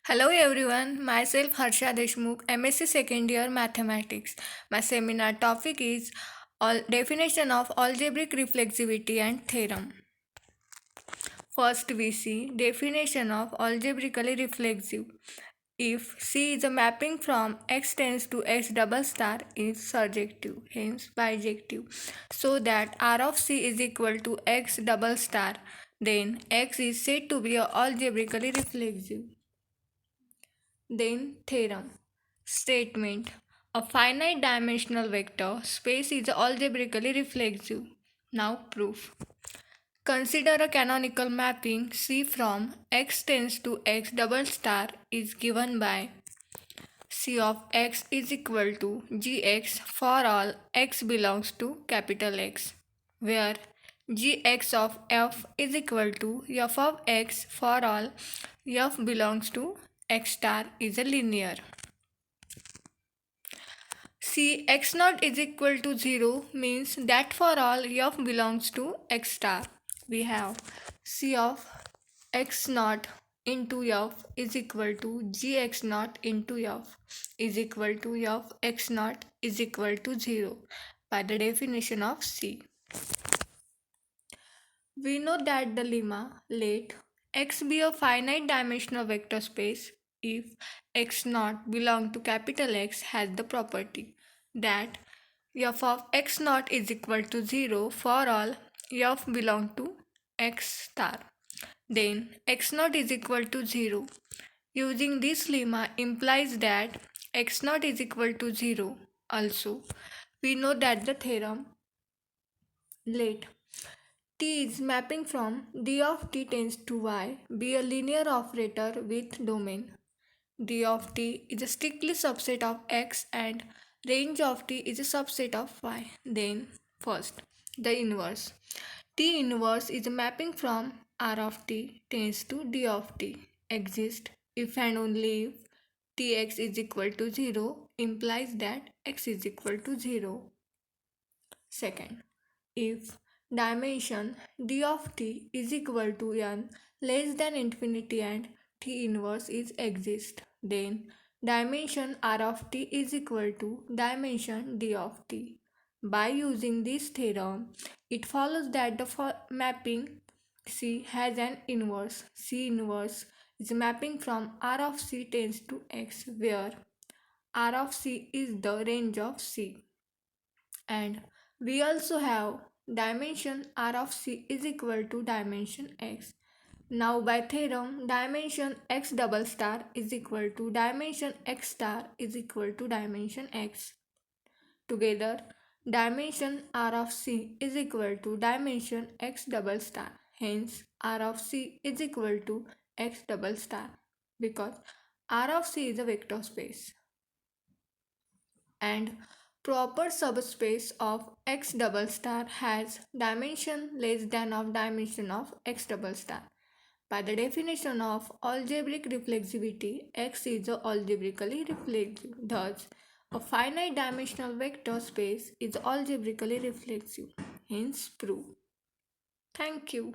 Hello everyone, myself Harsha Deshmukh, MSc Second Year Mathematics. My seminar topic is Definition of Algebraic Reflexivity and Theorem. First we see definition of algebraically reflexive. If C is a mapping from x tends to x double star is surjective, hence bijective, so that R of C is equal to x double star, then x is said to be algebraically reflexive. Then theorem. Statement. A finite dimensional vector space is algebraically reflexive. Now proof. Consider a canonical mapping C from x tends to x double star is given by C of x is equal to gx for all x belongs to capital X, where gx of f is equal to f of x for all f belongs to x star is a linear. C x naught is equal to 0 means that for all f belongs to x star, we have C of x naught into f is equal to gx naught into f is equal to f x naught is equal to 0 by the definition of C. We know that the lemma let X be a finite dimensional vector space if x naught belong to capital X has the property that f of x naught is equal to 0 for all f belong to x star. Then x naught is equal to 0. Using this lemma implies that x naught is equal to 0. Also, we know that the theorem let T is mapping from d of t tends to y be a linear operator with domain. D of t is a strictly subset of x and range of t is a subset of y. Then first, the inverse. T inverse is a mapping from R of t tends to d of t exists if and only if tx is equal to 0 implies that x is equal to 0. Second, if dimension d of t is equal to n less than infinity and t inverse is exist, then dimension r of t is equal to dimension d of t. By using this theorem, it follows that the mapping C has an inverse. C inverse is mapping from R of C tends to X, where R of C is the range of C. And we also have dimension R of C is equal to dimension X. Now by theorem, dimension X double star is equal to dimension X star is equal to dimension X. Together, dimension R of C is equal to dimension X double star. Hence, R of C is equal to X double star because R of C is a vector space. And proper subspace of X double star has dimension less than of dimension of X double star. By the definition of algebraic reflexivity, X is algebraically reflexive. Thus, a finite dimensional vector space is algebraically reflexive. Hence, proof. Thank you.